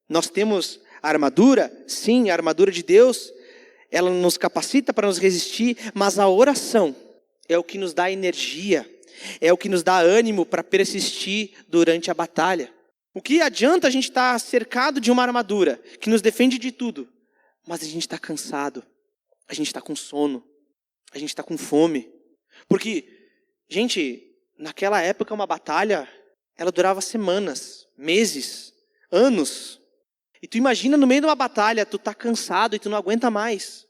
Nós temos a armadura, sim, a armadura de Deus, ela nos capacita para nos resistir, mas a oração é o que nos dá energia, é o que nos dá ânimo para persistir durante a batalha. O que adianta a gente estar cercado de uma armadura que nos defende de tudo, mas a gente está cansado, a gente está com sono, a gente está com fome. Porque, gente, naquela época uma batalha, ela durava semanas, meses, anos. E tu imagina no meio de uma batalha, tu tá cansado e tu não aguenta mais.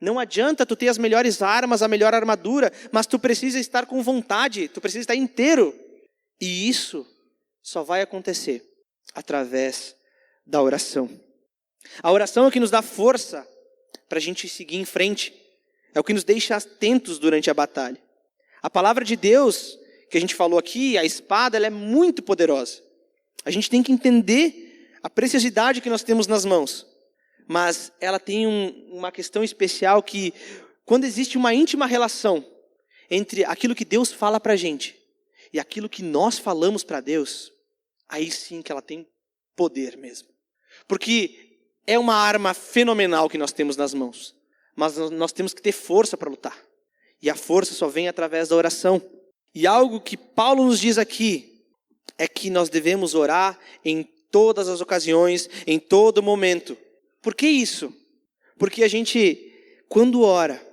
Não adianta tu ter as melhores armas, a melhor armadura, mas tu precisa estar com vontade, tu precisa estar inteiro. E isso só vai acontecer através da oração. A oração é o que nos dá força para a gente seguir em frente. É o que nos deixa atentos durante a batalha. A palavra de Deus, que a gente falou aqui, a espada, ela é muito poderosa. A gente tem que entender a preciosidade que nós temos nas mãos. Mas ela tem uma questão especial que, quando existe uma íntima relação entre aquilo que Deus fala para a gente e aquilo que nós falamos para Deus, aí sim que ela tem poder mesmo. Porque é uma arma fenomenal que nós temos nas mãos. Mas nós temos que ter força para lutar. E a força só vem através da oração. E algo que Paulo nos diz aqui é que nós devemos orar em todas as ocasiões, em todo momento. Por que isso? Porque a gente, quando ora,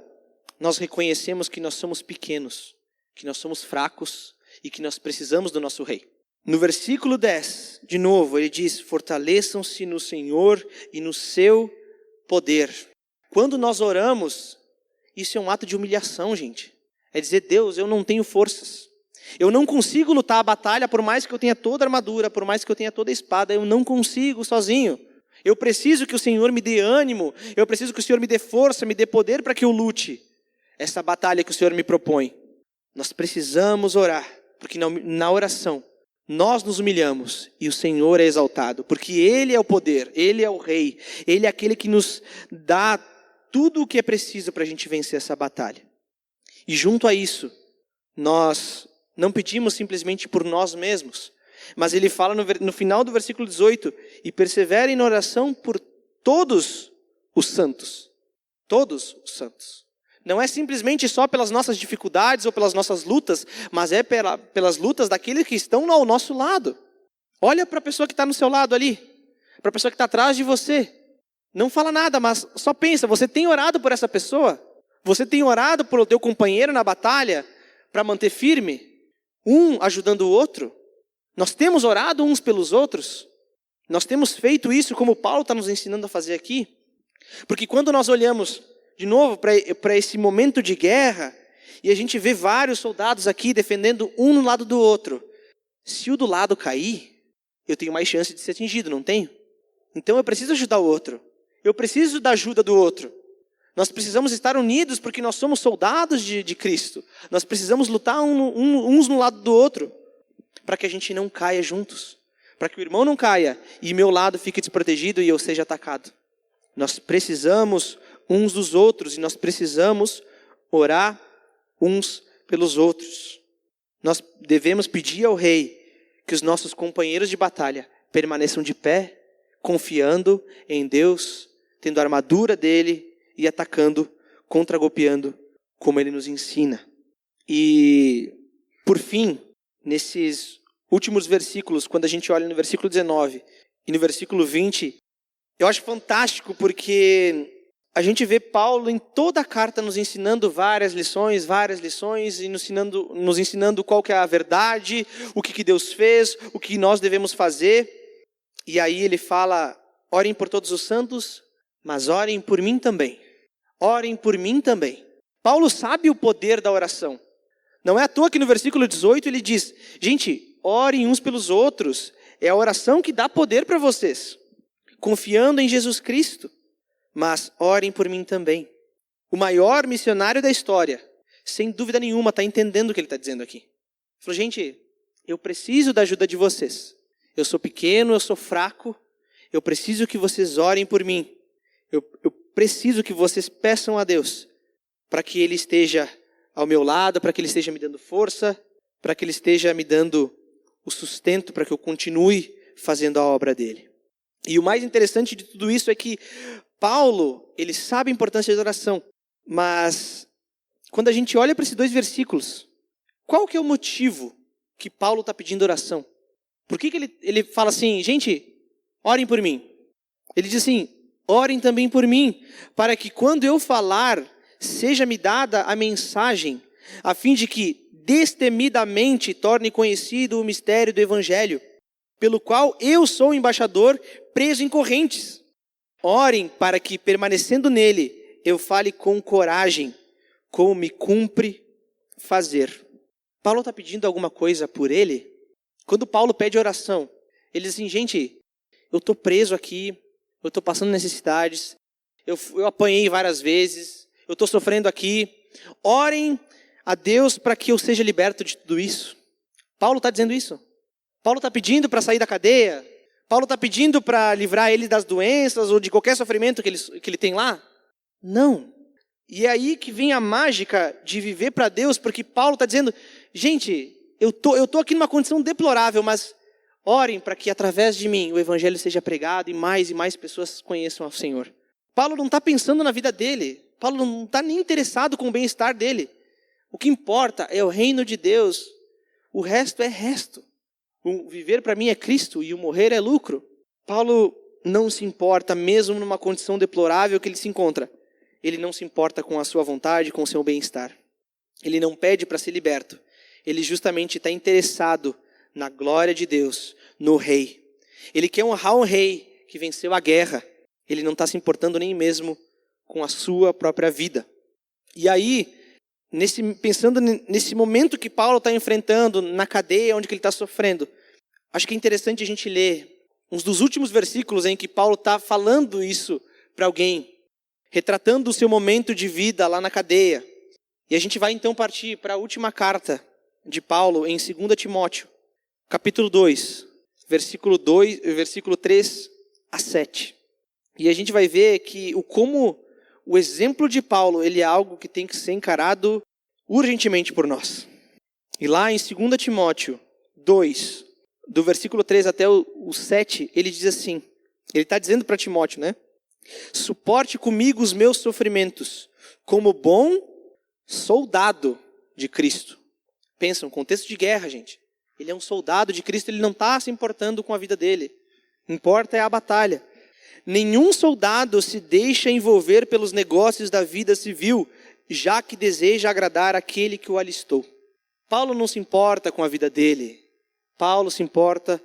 nós reconhecemos que nós somos pequenos, que nós somos fracos e que nós precisamos do nosso rei. No versículo 10, de novo, ele diz: fortaleçam-se no Senhor e no seu poder. Quando nós oramos, isso é um ato de humilhação, gente. É dizer: Deus, eu não tenho forças. Eu não consigo lutar a batalha, por mais que eu tenha toda a armadura, por mais que eu tenha toda a espada, eu não consigo sozinho. Eu preciso que o Senhor me dê ânimo, eu preciso que o Senhor me dê força, me dê poder para que eu lute essa batalha que o Senhor me propõe. Nós precisamos orar, porque na oração nós nos humilhamos e o Senhor é exaltado, porque Ele é o poder, Ele é o Rei, Ele é aquele que nos dá tudo o que é preciso para a gente vencer essa batalha. E junto a isso, nós não pedimos simplesmente por nós mesmos, mas ele fala no final do versículo 18, e perseverem na oração por todos os santos. Todos os santos. Não é simplesmente só pelas nossas dificuldades ou pelas nossas lutas, mas é pelas lutas daqueles que estão ao nosso lado. Olha para a pessoa que está no seu lado ali, para a pessoa que está atrás de você. Não fala nada, mas só pensa, você tem orado por essa pessoa? Você tem orado pelo teu companheiro na batalha para manter firme? Um ajudando o outro? Nós temos orado uns pelos outros? Nós temos feito isso como Paulo está nos ensinando a fazer aqui? Porque quando nós olhamos de novo, para esse momento de guerra, e a gente vê vários soldados aqui defendendo um no lado do outro. Se o do lado cair, eu tenho mais chance de ser atingido, não tenho? Então eu preciso ajudar o outro. Eu preciso da ajuda do outro. Nós precisamos estar unidos porque nós somos soldados de Cristo. Nós precisamos lutar uns no lado do outro, para que a gente não caia juntos. Para que o irmão não caia e meu lado fique desprotegido e eu seja atacado. Nós precisamos uns dos outros e nós precisamos orar uns pelos outros. Nós devemos pedir ao rei que os nossos companheiros de batalha permaneçam de pé, confiando em Deus, tendo a armadura dele e atacando, contra-golpeando, como ele nos ensina. E, por fim, nesses últimos versículos, quando a gente olha no versículo 19 e no versículo 20, eu acho fantástico porque a gente vê Paulo em toda a carta nos ensinando várias lições e nos ensinando qual que é a verdade, o que Deus fez, o que nós devemos fazer. E aí ele fala, orem por todos os santos, mas orem por mim também. Orem por mim também. Paulo sabe o poder da oração. Não é à toa que no versículo 18 ele diz, gente, orem uns pelos outros. É a oração que dá poder para vocês. Confiando em Jesus Cristo. Mas orem por mim também. O maior missionário da história, sem dúvida nenhuma, está entendendo o que ele está dizendo aqui. Ele falou, gente, eu preciso da ajuda de vocês. Eu sou pequeno, eu sou fraco. Eu preciso que vocês orem por mim. Eu preciso que vocês peçam a Deus para que Ele esteja ao meu lado, para que Ele esteja me dando força, para que Ele esteja me dando o sustento para que eu continue fazendo a obra dEle. E o mais interessante de tudo isso é que Paulo, ele sabe a importância da oração, mas quando a gente olha para esses dois versículos, qual que é o motivo que Paulo está pedindo oração? Por que ele fala assim, gente, orem por mim? Ele diz assim, orem também por mim, para que quando eu falar, seja-me dada a mensagem, a fim de que destemidamente torne conhecido o mistério do Evangelho, pelo qual eu sou embaixador preso em correntes. Orem para que, permanecendo nele, eu fale com coragem, como me cumpre fazer. Paulo está pedindo alguma coisa por ele? Quando Paulo pede oração, ele diz assim, gente, eu estou preso aqui, eu estou passando necessidades, eu apanhei várias vezes, eu estou sofrendo aqui. Orem a Deus para que eu seja liberto de tudo isso. Paulo está dizendo isso. Paulo está pedindo para sair da cadeia. Paulo está pedindo para livrar ele das doenças ou de qualquer sofrimento que ele tem lá. Não. E é aí que vem a mágica de viver para Deus, porque Paulo está dizendo, gente, eu tô aqui numa condição deplorável, mas orem para que através de mim o evangelho seja pregado e mais pessoas conheçam ao Senhor. Paulo não está pensando na vida dele. Paulo não está nem interessado com o bem-estar dele. O que importa é o reino de Deus. O resto é resto. O viver para mim é Cristo e o morrer é lucro. Paulo não se importa, mesmo numa condição deplorável que ele se encontra. Ele não se importa com a sua vontade, com o seu bem-estar. Ele não pede para ser liberto. Ele justamente está interessado na glória de Deus, no rei. Ele quer honrar um rei que venceu a guerra. Ele não está se importando nem mesmo com a sua própria vida. E aí, pensando nesse momento que Paulo está enfrentando, na cadeia onde ele está sofrendo, acho que é interessante a gente ler uns dos últimos versículos em que Paulo está falando isso para alguém, retratando o seu momento de vida lá na cadeia. E a gente vai então partir para a última carta de Paulo em 2 Timóteo, capítulo 2, versículo 3 a 7. E a gente vai ver que como o exemplo de Paulo, ele é algo que tem que ser encarado urgentemente por nós. E lá em 2 Timóteo 2, do versículo 3 até o 7, ele diz assim, ele está dizendo para Timóteo, né? Suporte comigo os meus sofrimentos, como bom soldado de Cristo. Pensa, um contexto de guerra, gente. Ele é um soldado de Cristo, ele não está se importando com a vida dele. O que importa é a batalha. Nenhum soldado se deixa envolver pelos negócios da vida civil, já que deseja agradar aquele que o alistou. Paulo não se importa com a vida dele. Paulo se importa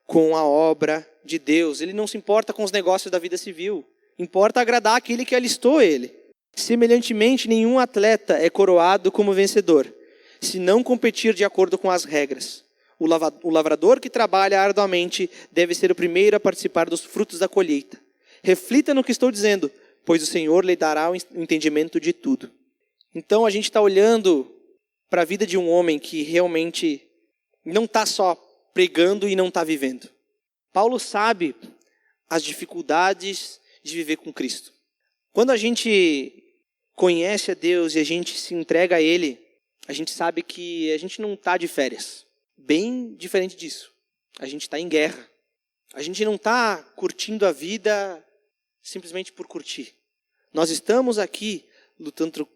com a obra de Deus. Ele não se importa com os negócios da vida civil. Importa agradar aquele que alistou ele. Semelhantemente, nenhum atleta é coroado como vencedor, se não competir de acordo com as regras. O lavrador que trabalha arduamente deve ser o primeiro a participar dos frutos da colheita. Reflita no que estou dizendo, pois o Senhor lhe dará o entendimento de tudo. Então a gente está olhando para a vida de um homem que realmente não está só pregando e não está vivendo. Paulo sabe as dificuldades de viver com Cristo. Quando a gente conhece a Deus e a gente se entrega a Ele, a gente sabe que a gente não está de férias. Bem diferente disso. A gente está em guerra. A gente não está curtindo a vida simplesmente por curtir. Nós estamos aqui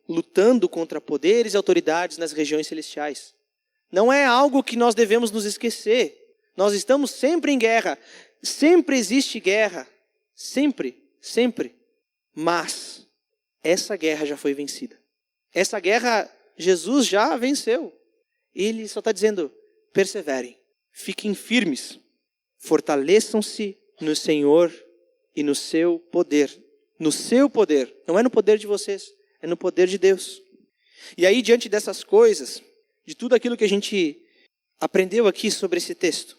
lutando contra poderes e autoridades nas regiões celestiais. Não é algo que nós devemos nos esquecer. Nós estamos sempre em guerra. Sempre existe guerra. Sempre, sempre. Mas essa guerra já foi vencida. Essa guerra Jesus já venceu. Ele só está dizendo, perseverem, fiquem firmes, fortaleçam-se no Senhor e no seu poder. No seu poder, não é no poder de vocês, é no poder de Deus. E aí, diante dessas coisas, de tudo aquilo que a gente aprendeu aqui sobre esse texto,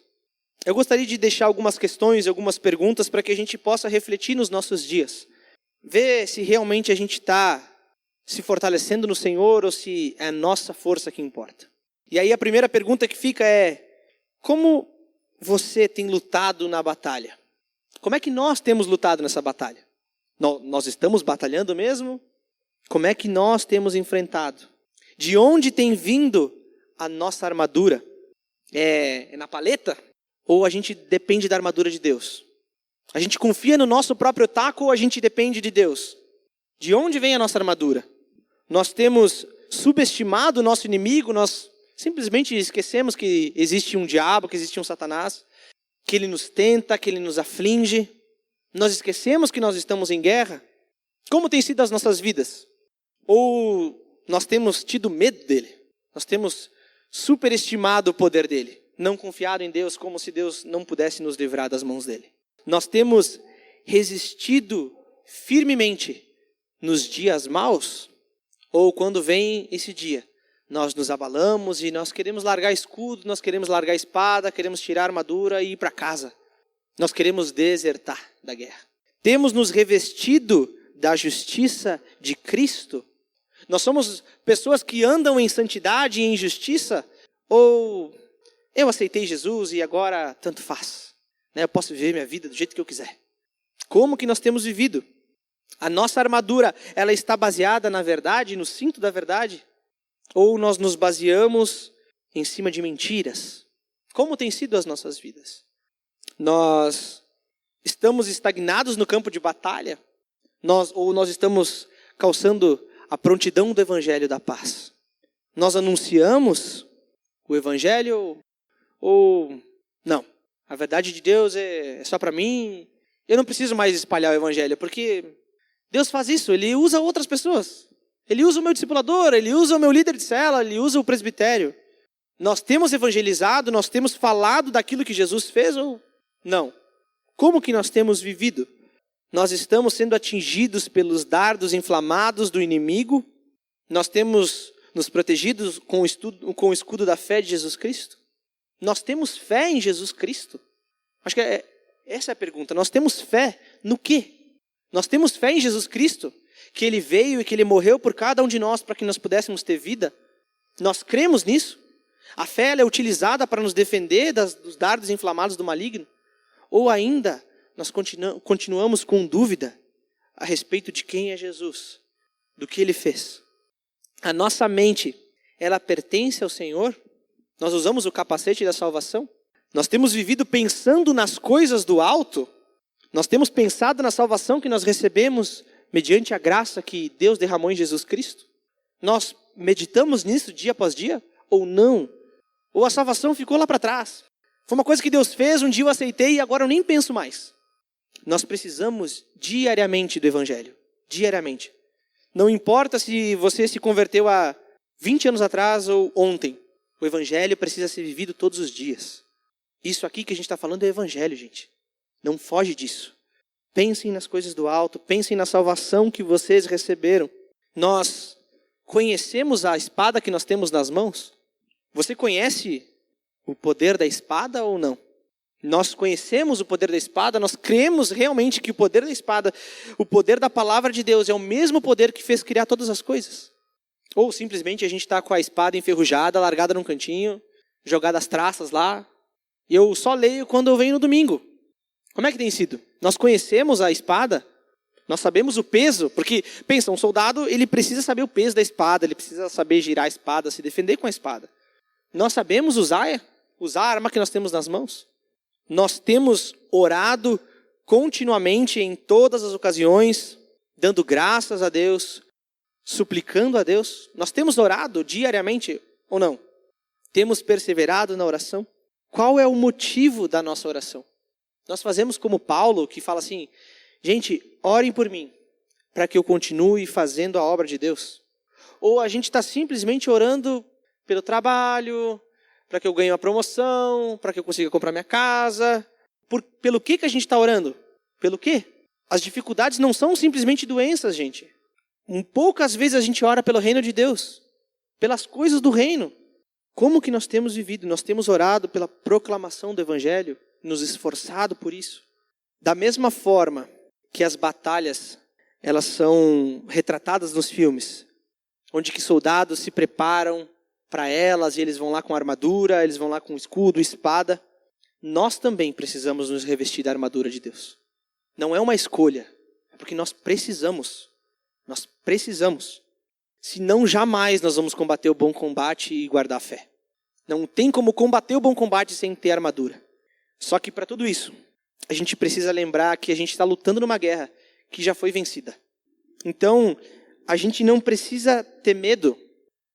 eu gostaria de deixar algumas questões, algumas perguntas para que a gente possa refletir nos nossos dias. Ver se realmente a gente está se fortalecendo no Senhor ou se é a nossa força que importa. E aí a primeira pergunta que fica é, como você tem lutado na batalha? Como é que nós temos lutado nessa batalha? Nós estamos batalhando mesmo? Como é que nós temos enfrentado? De onde tem vindo a nossa armadura? É na paleta? Ou a gente depende da armadura de Deus? A gente confia no nosso próprio taco ou a gente depende de Deus? De onde vem a nossa armadura? Nós temos subestimado o nosso inimigo, nós simplesmente esquecemos que existe um diabo, que existe um Satanás, que ele nos tenta, que ele nos aflige. Nós esquecemos que nós estamos em guerra. Como tem sido as nossas vidas? Ou nós temos tido medo dele? Nós temos superestimado o poder dele, não confiado em Deus como se Deus não pudesse nos livrar das mãos dele. Nós temos resistido firmemente nos dias maus? Ou quando vem esse dia, nós nos abalamos e nós queremos largar escudo, nós queremos largar espada, queremos tirar armadura e ir para casa. Nós queremos desertar da guerra. Temos nos revestido da justiça de Cristo? Nós somos pessoas que andam em santidade e em justiça? Ou eu aceitei Jesus e agora tanto faz? Eu posso viver minha vida do jeito que eu quiser. Como que nós temos vivido? A nossa armadura, ela está baseada na verdade, no cinto da verdade? Ou nós nos baseamos em cima de mentiras? Como tem sido as nossas vidas? Nós estamos estagnados no campo de batalha? Ou nós estamos calçando a prontidão do evangelho da paz? Nós anunciamos o evangelho ou não? A verdade de Deus é só para mim. Eu não preciso mais espalhar o evangelho, porque Deus faz isso, Ele usa outras pessoas. Ele usa o meu discipulador, Ele usa o meu líder de célula, Ele usa o presbitério. Nós temos evangelizado, nós temos falado daquilo que Jesus fez ou não? Como que nós temos vivido? Nós estamos sendo atingidos pelos dardos inflamados do inimigo? Nós temos nos protegido com o escudo da fé de Jesus Cristo? Nós temos fé em Jesus Cristo? Acho que essa é a pergunta. Nós temos fé no quê? Nós temos fé em Jesus Cristo? Que Ele veio e que Ele morreu por cada um de nós para que nós pudéssemos ter vida? Nós cremos nisso? A fé ela é utilizada para nos defender dos dardos inflamados do maligno? Ou ainda nós continuamos com dúvida a respeito de quem é Jesus? Do que Ele fez? A nossa mente, ela pertence ao Senhor? Nós usamos o capacete da salvação? Nós temos vivido pensando nas coisas do alto? Nós temos pensado na salvação que nós recebemos mediante a graça que Deus derramou em Jesus Cristo? Nós meditamos nisso dia após dia? Ou não? Ou a salvação ficou lá para trás? Foi uma coisa que Deus fez, um dia eu aceitei e agora eu nem penso mais. Nós precisamos diariamente do evangelho. Diariamente. Não importa se você se converteu há 20 anos atrás ou ontem. O evangelho precisa ser vivido todos os dias. Isso aqui que a gente está falando é evangelho, gente. Não foge disso. Pensem nas coisas do alto, pensem na salvação que vocês receberam. Nós conhecemos a espada que nós temos nas mãos? Você conhece o poder da espada ou não? Nós conhecemos o poder da espada, nós cremos realmente que o poder da espada, o poder da palavra de Deus é o mesmo poder que fez criar todas as coisas? Ou simplesmente a gente está com a espada enferrujada, largada num cantinho, jogada as traças lá, e eu só leio quando eu venho no domingo. Como é que tem sido? Nós conhecemos a espada? Nós sabemos o peso? Porque, pensa, um soldado, ele precisa saber o peso da espada, ele precisa saber girar a espada, se defender com a espada. Nós sabemos usar a arma que nós temos nas mãos? Nós temos orado continuamente em todas as ocasiões, dando graças a Deus, suplicando a Deus. Nós temos orado diariamente ou não? Temos perseverado na oração? Qual é o motivo da nossa oração? Nós fazemos como Paulo, que fala assim, gente, orem por mim, para que eu continue fazendo a obra de Deus. Ou a gente está simplesmente orando pelo trabalho, para que eu ganhe uma promoção, para que eu consiga comprar minha casa. Pelo que a gente está orando? Pelo quê? As dificuldades não são simplesmente doenças, gente. Poucas vezes a gente ora pelo reino de Deus, pelas coisas do reino. Como que nós temos vivido? Nós temos orado pela proclamação do evangelho, nos esforçado por isso. Da mesma forma que as batalhas, elas são retratadas nos filmes, onde que soldados se preparam para elas, e eles vão lá com armadura, eles vão lá com escudo, espada. Nós também precisamos nos revestir da armadura de Deus. Não é uma escolha, é porque nós precisamos. Nós precisamos. Senão jamais nós vamos combater o bom combate e guardar a fé. Não tem como combater o bom combate sem ter armadura. Só que para tudo isso, a gente precisa lembrar que a gente está lutando numa guerra que já foi vencida. Então, a gente não precisa ter medo.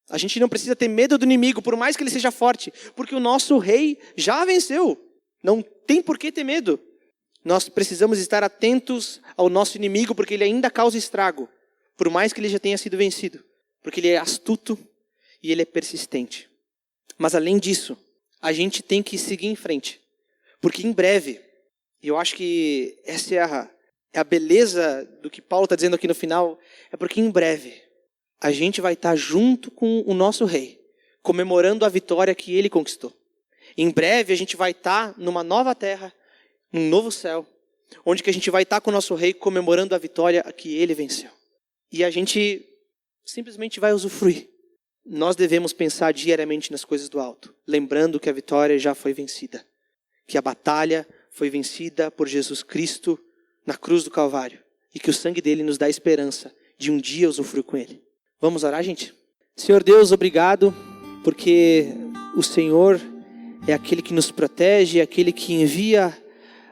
A gente não precisa ter medo do inimigo, por mais que ele seja forte, porque o nosso rei já venceu. Não tem por que ter medo. Nós precisamos estar atentos ao nosso inimigo, porque ele ainda causa estrago, por mais que ele já tenha sido vencido, porque ele é astuto e ele é persistente. Mas além disso, a gente tem que seguir em frente, porque em breve, e eu acho que essa é a beleza do que Paulo está dizendo aqui no final, é porque em breve a gente vai estar junto com o nosso rei, comemorando a vitória que ele conquistou. Em breve a gente vai estar numa nova terra, num novo céu, onde que a gente vai estar com o nosso rei comemorando a vitória que ele venceu. E a gente simplesmente vai usufruir. Nós devemos pensar diariamente nas coisas do alto, lembrando que a vitória já foi vencida, que a batalha foi vencida por Jesus Cristo na cruz do Calvário, e que o sangue dele nos dá esperança de um dia usufruir com ele. Vamos orar, gente? Senhor Deus, obrigado, porque o Senhor é aquele que nos protege, é aquele que envia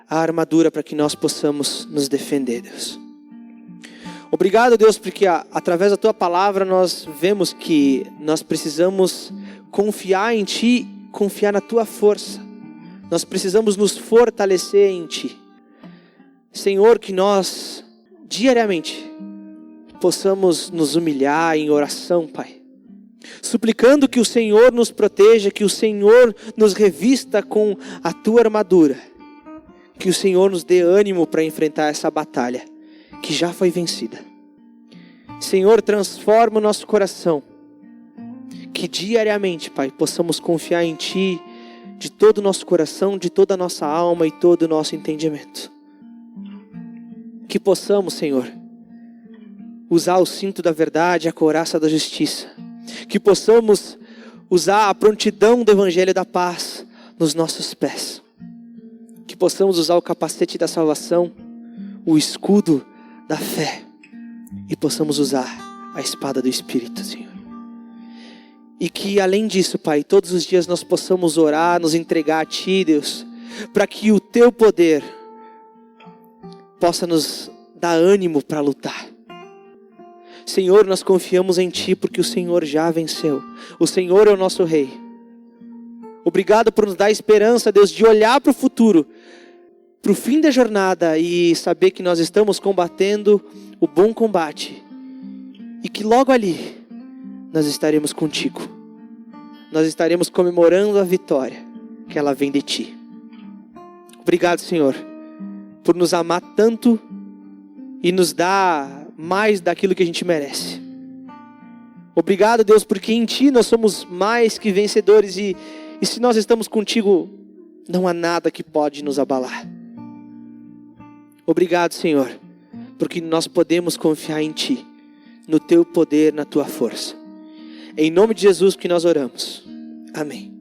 a armadura para que nós possamos nos defender, Deus. Obrigado, Deus, porque através da Tua palavra nós vemos que nós precisamos confiar em Ti, confiar na Tua força. Nós precisamos nos fortalecer em Ti. Senhor, que nós diariamente possamos nos humilhar em oração, Pai. Suplicando que o Senhor nos proteja, que o Senhor nos revista com a Tua armadura. Que o Senhor nos dê ânimo para enfrentar essa batalha que já foi vencida. Senhor, transforma o nosso coração. Que diariamente, Pai, possamos confiar em Ti de todo o nosso coração, de toda a nossa alma e todo o nosso entendimento. Que possamos, Senhor, usar o cinto da verdade, a couraça da justiça. Que possamos usar a prontidão do evangelho da paz nos nossos pés. Que possamos usar o capacete da salvação, o escudo da fé. E possamos usar a espada do Espírito, Senhor. E que além disso, Pai, todos os dias nós possamos orar, nos entregar a Ti, Deus, para que o Teu poder possa nos dar ânimo para lutar. Senhor, nós confiamos em Ti porque o Senhor já venceu. O Senhor é o nosso Rei. Obrigado por nos dar esperança, Deus, de olhar para o futuro, para o fim da jornada e saber que nós estamos combatendo o bom combate. E que logo ali nós estaremos contigo. Nós estaremos comemorando a vitória que ela vem de Ti. Obrigado, Senhor, por nos amar tanto e nos dar mais daquilo que a gente merece. Obrigado, Deus, porque em Ti nós somos mais que vencedores e se nós estamos contigo, não há nada que pode nos abalar. Obrigado, Senhor, porque nós podemos confiar em Ti, no Teu poder, na Tua força. Em nome de Jesus que nós oramos. Amém.